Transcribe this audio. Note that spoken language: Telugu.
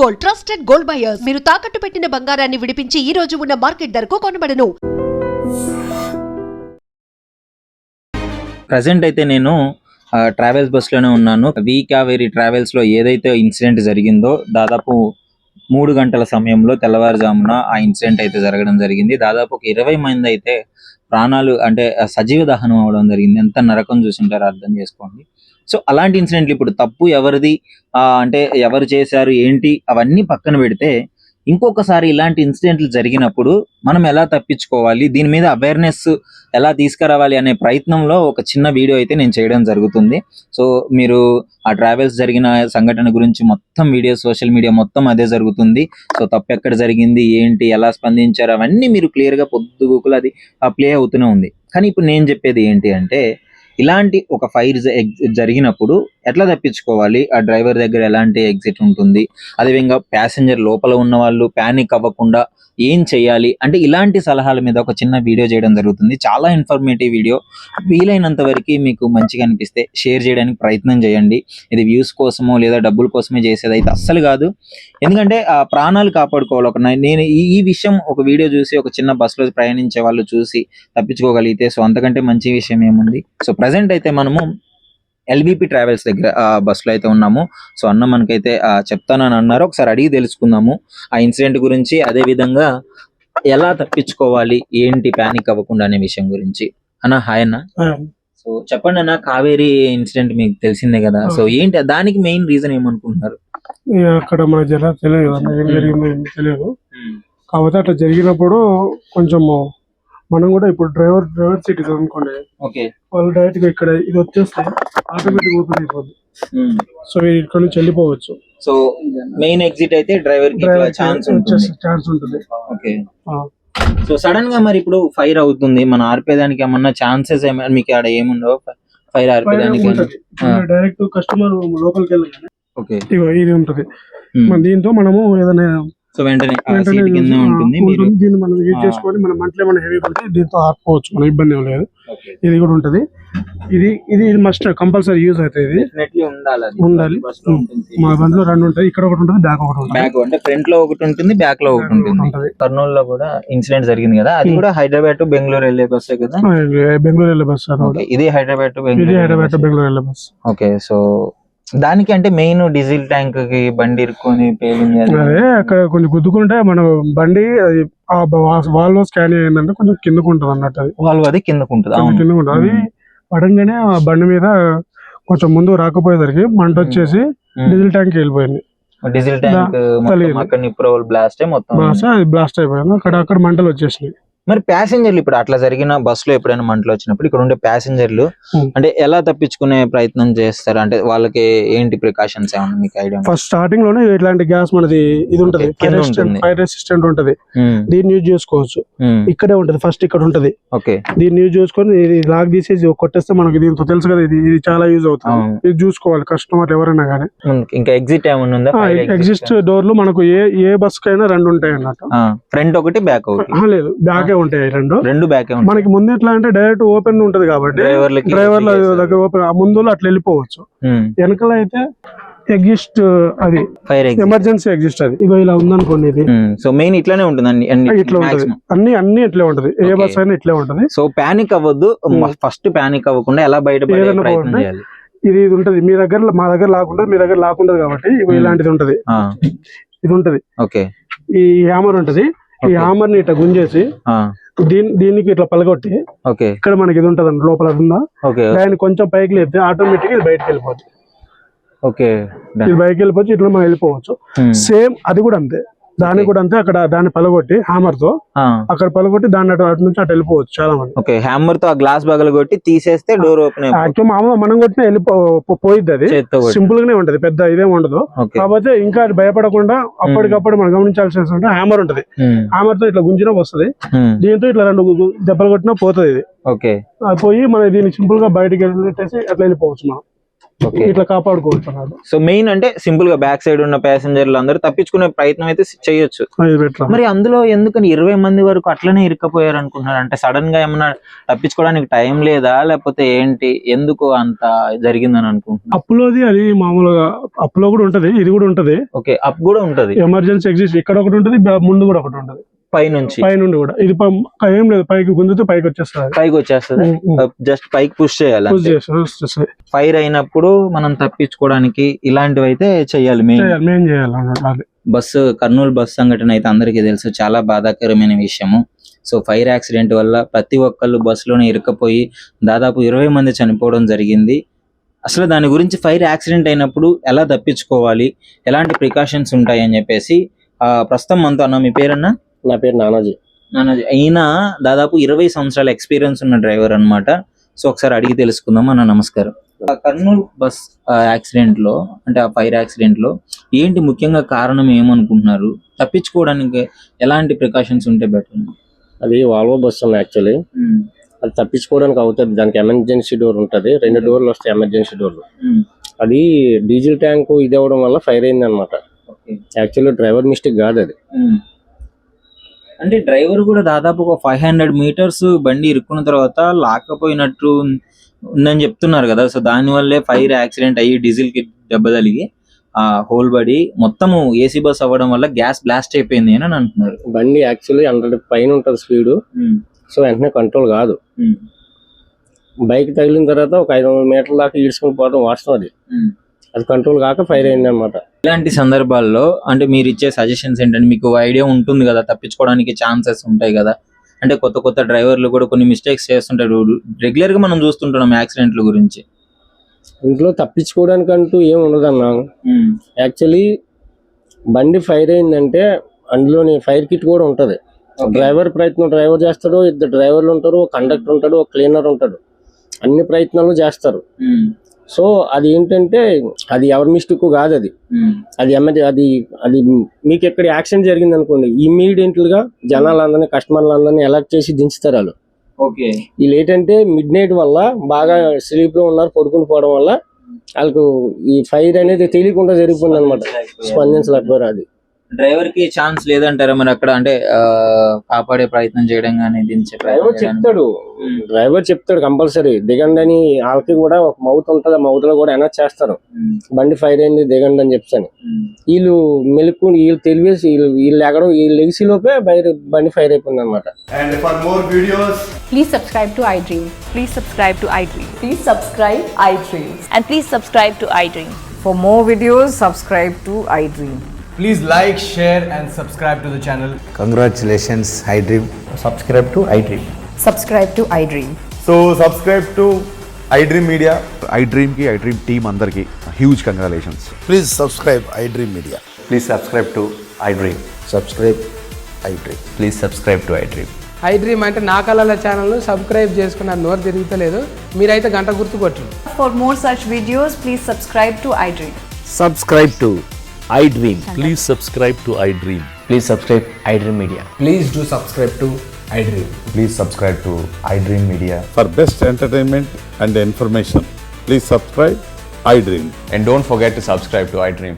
Gold, trusted gold buyers. మీరు తాకట్టు పెట్టిన బంగారాన్ని విడిపించి ఈ రోజు ఉన్న మార్కెట్ ధరకు కొనబడను. ప్రజెంట్ అయితే నేను ట్రావెల్స్ బస్సులోనే ఉన్నాను. వి కావేరీ ట్రావెల్స్లో ఏదైతే ఇన్సిడెంట్ జరిగిందో దాదాపు 3 గంటల సమయంలో తెల్లవారుజామున ఆ ఇన్సిడెంట్ అయితే జరగడం జరిగింది. దాదాపు ఒక 20 మంది అయితే ప్రాణాలు అంటే సజీవ దహనం అవడం జరిగింది. ఎంత నరకం చూసింటారో అర్థం చేసుకోండి. సో అలాంటి ఇన్సిడెంట్లు ఇప్పుడు తప్పు ఎవరిది, అంటే ఎవరు చేశారు ఏంటి అవన్నీ పక్కన పెడితే ఇంకొకసారి ఇలాంటి ఇన్సిడెంట్లు జరిగినప్పుడు మనం ఎలా తప్పించుకోవాలి, దీని మీద అవేర్నెస్ ఎలా తీసుకురావాలి అనే ప్రయత్నంలో ఒక చిన్న వీడియో అయితే నేను చేయడం జరుగుతుంది. సో మీరు ఆ ట్రావెల్స్ జరిగిన సంఘటన గురించి మొత్తం వీడియో సోషల్ మీడియా మొత్తం అదే జరుగుతుంది. సో తప్పు ఎక్కడ జరిగింది, ఏంటి, ఎలా స్పందించారు అవన్నీ మీరు క్లియర్గా పొద్దుగూకులు అది ప్లే అవుతూనే ఉంది. కానీ ఇప్పుడు నేను చెప్పేది ఏంటి అంటే ఇలాంటి ఒక ఫైర్ జరిగినప్పుడు ఎట్లా తప్పించుకోవాలి, ఆ డ్రైవర్ దగ్గర ఎలాంటి ఎగ్జిట్ ఉంటుంది, అదేవిధంగా ప్యాసింజర్ లోపల ఉన్న వాళ్ళు ప్యానిక్ అవ్వకుండా ఏం చేయాలి అంటే ఇలాంటి సలహాల మీద ఒక చిన్న వీడియో చేయడం జరుగుతుంది. చాలా ఇన్ఫర్మేటివ్ వీడియో. వీలైనంత వరకు మీకు మంచిగా అనిపిస్తే షేర్ చేయడానికి ప్రయత్నం చేయండి. ఇది వ్యూస్ కోసమో లేదా డబ్బుల కోసమే చేసేది అయితే అస్సలు కాదు. ఎందుకంటే ఆ ప్రాణాలు కాపాడుకోవాలి. నేను ఈ విషయం ఒక వీడియో చూసి ఒక చిన్న బస్సులో ప్రయాణించే వాళ్ళు చూసి తప్పించుకోగలిగితే సో అంతకంటే మంచి విషయం ఏముంది. సో ప్రజెంట్ అయితే మనము ఎల్బిపి ట్రావెల్స్ దగ్గర బస్సులో అయితే ఉన్నాము. సో అన్న మనకైతే చెప్తానని అన్నారు, ఒకసారి అడిగి తెలుసుకుందాము ఆ ఇన్సిడెంట్ గురించి, అదే విధంగా ఎలా తప్పించుకోవాలి, ఏంటి ప్యానిక్ అవ్వకుండా అనే విషయం గురించి. అన్న హాయ్ అన్న. సో చెప్పండి అన్న, కావేరీ ఇన్సిడెంట్ మీకు తెలిసిందే కదా, సో ఏంటి దానికి మెయిన్ రీజన్ ఏమనుకుంటున్నారు? అక్కడ మన జనాలు తెలియదు కాకపోతే అట్లా జరిగినప్పుడు కొంచెము మనం కూడా ఇప్పుడు డ్రైవర్ సీట్ అనుకోండి, వాళ్ళు డైరెక్ట్ గా ఇక్కడ ఇది వచ్చేస్తే ఆటోమేటిక్ ఓపెన్ అయిపోద్ది. సో ఇక్కడ నుంచి వెళ్ళిపోవచ్చు. సో మెయిన్ ఎగ్జిట్ అయితే డ్రైవర్ ఛాన్స్ ఉంటుంది. ఓకే. సో సడన్ గా మరి ఇప్పుడు ఫైర్ అవుతుంది, మనం ఆర్పేదానికి ఏమన్నా ఛాన్సెస్ ఏమైనా మీకు ఆడ ఏముండవు? ఫైర్ ఆర్పేదానికి డైరెక్ట్ కస్టమర్ లోపలికి వెళ్ళగానే ఓకే ఇది ఉంటది. దీంతో మనము ఏదైనా సో వెంటనే ఉంటుంది, దీన్ని మనం యూజ్ చేసుకొని మనం మంటలు ఏమైనా హెవీ పడితే దీంతో ఆపుకోవచ్చు, మన ఇబ్బంది ఏం లేదు. ఇది కూడా ఉంటది. ఇది మస్ట్ కంపల్సరీ యూజ్ అవుతుంది. ఉండాలి. మా బండిలో 2 ఉంటాయి, ఇక్కడ ఒకటి ఉంటుంది, బ్యాక్ ఒకటి ఉంటుంది. బ్యాక్ అంటే ఫ్రంట్ లో ఒకటి ఉంటుంది, బ్యాక్ లో ఒకటి ఉంటుంది. కర్నూలు లో కూడా ఇన్సిడెంట్ జరిగింది కదా, అది కూడా హైదరాబాద్ టు బెంగళూరు వెళ్ళే బస్సే కదా? బెంగళూరు వెళ్ళే బస్. ఇది హైదరాబాద్ టు బెంగళూరు వెళ్ళే బస్. ఓకే. సో దానికి అంటే మెయిన్ డీజిల్ ట్యాంక్ కి బండి ఇరుక్కొని పేలింది. అదే అక్కడ కొంచెం గుద్దుకుంటే మన బండి వాల్వ్ స్కాన్ అయ్యిందంటే కొంచెం కిందకు ఉంటుంది అన్నట్టు. అది వాల్వ్ అది కిందకు ఉంటుంది. అది పడంగానే ఆ బండి మీద కొంచెం ముందు రాకపోయేసరికి మంట వచ్చేసి డీజిల్ ట్యాంక్ వెళ్ళిపోయింది. డీజిల్ ట్యాంక్ బ్లాస్ట్ అయిపోయింది. అక్కడ మంటలు వచ్చేసినాయి. మరి ప్యాసింజర్లు ఇప్పుడు అట్లా జరిగిన బస్ లో ఎప్పుడైనా మంటలు వచ్చినప్పుడు ఇక్కడ ఉండే ప్యాసింజర్లు అంటే ఎలా తప్పించుకునే ప్రయత్నం చేస్తారు? అంటే వాళ్ళకి ఏంటి ప్రికాషన్స్ ఏమన్నా మీకు ఐడియా? ఫస్ట్ స్టార్టింగ్ లోనే ఇట్లాంటి గ్యాస్ మనది ఇది ఉంటది, ఫైర్ రెసిస్టెంట్ ఉంటది, దీన్ని యూజ్ చేసుకోవచ్చు. ఇక్కడే ఉంటది, ఫస్ట్ ఇక్కడ ఉంటది. ఓకే. దీన్ని యూజ్ చేసుకొని ఇది లాక్ తీసేసి కొట్టేస్తే మనకి దీంతో తెలుసు కదా, ఇది చాలా యూజ్ అవుతుంది. ఇది చూసుకోవాలి కస్టమర్ ఎవరైనా కానీ. ఇంకా ఎగ్జిట్ ఏమన్నా ఉందా? ఎగ్జిట్ డోర్లు మనకు ఏ బస్ కైనా 2 ఉంటాయి అన్నట్టు. ఫ్రంట్ ఒకటి, బ్యాక్ ఒకటి. లేదు, బ్యాక్ ఉంటాయి, 2 బ్యాక్. మనకి ముందు ఎట్లా అంటే డైరెక్ట్ ఓపెన్ ఉంటది కాబట్టి డ్రైవర్ల దగ్గర ఓపెన్, ఆ ముందు అట్లా వెళ్ళిపోవచ్చు. వెనకాల అయితే ఎగ్జిస్ట్, అది ఫైర్ ఎమర్జెన్సీ ఎగ్జిస్ట్. అది ఇగో ఇలా ఉందనుకోండి. ఇది సో మెయిన్ ఇట్లానే ఉంటుంది, ఇట్లా ఉంటది, అన్ని ఇట్లే ఉంటది, ఏ బస్ అయినా ఇట్లే ఉంటది. సో పానిక్ అవ్వద్దు. ఫస్ట్ పానిక్ అవ్వకుండా ఎలా బయటపడే ప్రయత్నం చేయాలి. ఇది ఉంటది మీ దగ్గర, మా దగ్గర లాకుంటది, మీ దగ్గర లాకుంటది కాబట్టి ఇలాంటిది ఉంటది. ఇది ఉంటది. ఓకే. ఈ హ్యామర్ ఉంటది, ఈ హామర్ ని ఇట్లా గుంజేసి దీనికి ఇట్లా పలగొట్టి ఇక్కడ మనకి ఇది ఉంటది లోపల ఉందా, దాన్ని కొంచెం పైకి లేపితే ఆటోమేటిక్ ఇది బయటకు వెళ్ళిపోతుంది. ఇది బయటకు వెళ్ళిపోవచ్చు, ఇట్లా మనం వెళ్ళిపోవచ్చు. సేమ్ అది కూడా అంతే, దానికి కూడా అంతే. అక్కడ దాన్ని పలగొట్టి హ్యామర్ తో అక్కడ పలగొట్టి దాన్ని అటు నుంచి అటు వెళ్ళిపోవచ్చు చాలా మంది. హ్యామర్ తో ఆ గ్లాస్ బగలు కొట్టి తీసేస్తే డోర్ ఓపెన్. మామూలుగా మనం కొట్టిన వెళ్ళిపోయిద్ది. అది సింపుల్ గానే ఉంటది, పెద్ద ఇదేం ఉండదు. కాకపోతే ఇంకా అది భయపడకుండా అప్పటికప్పుడు మనం గమనించాల్సిన హ్యామర్ ఉంటది. హ్యామర్ తో ఇట్లా గుంజినా వస్తుంది, దీంతో ఇట్లా 2 దెబ్బలు కొట్టినా పోతుంది. ఇది పోయి మనం దీన్ని సింపుల్ గా బయటకి వెళ్ళేసి అట్లా వెళ్ళిపోవచ్చు మనం. Okay. ఇట్లా కాపాడుకోవచ్చు అన్నమాట. సో మెయిన్ అంటే సింపుల్ గా బ్యాక్ సైడ్ ఉన్న ప్యాసింజర్లు అందరూ తప్పించుకునే ప్రయత్నం అయితే చేయొచ్చు. అది బెటర్. మరి అందులో ఎందుకని 20 మంది వరకు అట్లనే ఇరుక్కపోయారు అనుకుంటున్నారు? అంటే సడన్ గా ఏమన్నా తప్పించుకోవడానికి టైం లేదా, లేకపోతే ఏంటి, ఎందుకు అంత జరిగిందని అనుకుంటున్నారు? అప్పులోది అది మామూలుగా అప్పులో కూడా ఉంటది, ఇది కూడా ఉంటది. ఓకే, అప్ కూడా ఉంటది, ఎమర్జెన్సీ ఎగ్జిస్ట్ ఇక్కడ ఒకటి ఉంటది, ముందు కూడా ఒకటి ఉంటది, పైనుండి కూడా. ఇది ఏం లేదు, పైకి గుంజితే పైకి వచ్చేస్తుంది. జస్ట్ పైకి పుష్ చేయాలి. ఫైర్ అయినప్పుడు మనం తప్పించుకోవడానికి ఇలాంటివి అయితే చెయ్యాలి. మెయిన్ చేయాలి. బస్సు కర్నూలు బస్ సంఘటన అయితే అందరికీ తెలుసు, చాలా బాధాకరమైన విషయము. సో ఫైర్ యాక్సిడెంట్ వల్ల ప్రతి ఒక్కళ్ళు బస్సులోనే ఇరుక్కపోయి దాదాపు 20 మంది చనిపోవడం జరిగింది. అసలు దాని గురించి ఫైర్ యాక్సిడెంట్ అయినప్పుడు ఎలా తప్పించుకోవాలి, ఎలాంటి ప్రికాషన్స్ ఉంటాయి అని చెప్పేసి ప్రస్తుతం మనతో అన్న. మీ పేరన్నా? నా పేరు నానాజీ. ఈయన దాదాపు 20 సంవత్సరాల ఎక్స్పీరియన్స్ ఉన్న డ్రైవర్ అన్నమాట. సో ఒకసారి అడిగి తెలుసుకుందాం అన్న. నమస్కారం. కర్నూలు బస్ యాక్సిడెంట్ లో, అంటే ఆ ఫైర్ యాక్సిడెంట్ లో ఏంటి ముఖ్యంగా కారణం ఏమనుకుంటున్నారు? తప్పించుకోవడానికి ఎలాంటి ప్రికాషన్స్ ఉంటే బెటర్? అది వాల్వో బస్ ఉంది యాక్చువల్లీ. అది తప్పించుకోవడానికి అవుతుంది. దానికి ఎమర్జెన్సీ డోర్ ఉంటుంది, 2 డోర్లు వస్తాయి ఎమర్జెన్సీ డోర్లు. అది డీజిల్ ట్యాంక్ ఇది అవ్వడం వల్ల ఫైర్ అయింది అనమాట. యాక్చువల్లీ డ్రైవర్ మిస్టేక్ కాదు అది. అంటే డ్రైవర్ కూడా దాదాపు ఒక 500 మీటర్స్ బండి ఇరుక్కున్న తర్వాత లాక్కపోయినట్టు ఉందని చెప్తున్నారు కదా. సో దాని వల్లే ఫైర్ యాక్సిడెంట్ అయ్యి డీజిల్ కి దెబ్బ తగిలి ఆ హోల్ బడి మొత్తము ఏసీ బస్ అవ్వడం వల్ల గ్యాస్ బ్లాస్ట్ అయిపోయింది అని అంటున్నారు. బండి యాక్చువల్లీ 100 పైన ఉంటుంది స్పీడ్. సో వెంటనే కంట్రోల్ కాదు. బైక్ తగిలిన తర్వాత ఒక 500 మీటర్ల దాకా ఈడ్చుకుని పోవడం వాస్తవం. అది కంట్రోల్ కాక ఫైర్ అయింది అనమాట. ఇలాంటి సందర్భాల్లో అంటే మీరు ఇచ్చే సజెషన్స్ ఏంటంటే, మీకు ఐడియా ఉంటుంది కదా తప్పించుకోవడానికి ఛాన్సెస్ ఉంటాయి కదా, అంటే కొత్త డ్రైవర్లు కూడా కొన్ని మిస్టేక్స్ చేస్తుంటారు, రెగ్యులర్ గా మనం చూస్తుంటున్నాం యాక్సిడెంట్ల గురించి. ఇంట్లో తప్పించుకోవడానికంటూ ఏం ఉండదన్నా. యాక్చువల్లీ బండి ఫైర్ అయిందంటే అందులోని ఫైర్ కిట్ కూడా ఉంటది. డ్రైవర్ చేస్తాడు, 2 డ్రైవర్లు ఉంటారు, కండక్టర్ ఉంటాడు, క్లీనర్ ఉంటాడు, అన్ని ప్రయత్నాలు చేస్తారు. సో అది ఏంటంటే అది ఎవరి మిస్టేక్ కాదు. అది అది మీకు ఎక్కడ యాక్సిడెంట్ జరిగింది అనుకోండి, ఇమ్మీడియట్ గా జనాలందరినీ కస్టమర్లందరినీ అలర్ట్ చేసి దించుతారు వాళ్ళు. వీళ్ళు ఏంటంటే మిడ్ నైట్ వల్ల బాగా స్లీప్ లో ఉన్నారు, పడుకుని పోవడం వల్ల వాళ్ళకు ఈ ఫైర్ అనేది తెలియకుండా జరిగిపోయింది అనమాట. స్పందించలేకపోయారు. అది డ్రైవర్ కి ఛాన్స్ లేదంటారా మరి అక్కడ? అంటే కాపాడే ప్రయత్నం చేయడం కానీ దించే డ్రైవర్ చెప్తాడు కంపల్సరీ దిగండి అని. వాళ్ళకి కూడా ఒక మౌత్ ఉంటుంది, ఆ మౌత్ లో కూడా అనౌన్స్ చేస్తారు బండి ఫైర్ అయింది దిగండి అని చెప్తాను. వీళ్ళు మెలుకు వీళ్ళు తెలివేసి వీళ్ళు ఎక్కడో వీళ్ళు లెగిసి లోపే బండి ఫైర్ అయిపోయింది అనమాట. And for more videos, please subscribe to iDream. Please subscribe to iDream. Please subscribe iDream. And please subscribe to iDream. For more videos, subscribe to iDream. please like, share and subscribe to the channel. Congratulations, iDream. Subscribe to iDream. Subscribe to iDream. So subscribe to iDream Media. iDream team andarki huge congratulations. Please subscribe iDream Media. Please subscribe to iDream. Subscribe iDream. Please subscribe to iDream. iDream అంటే నా కళల ఛానల్ను సబ్స్క్రైబ్ చేసుకున్న నోరు తిరుగుతలేదు, మీరైతే గంట గుర్తు కొట్టండి. For more such videos, please subscribe to iDream. Subscribe to iDream. Please subscribe to iDream. Please subscribe iDream Media. Please do subscribe to iDream. Please subscribe to iDream Media. For best entertainment and information, please subscribe iDream. And don't forget to subscribe to iDream.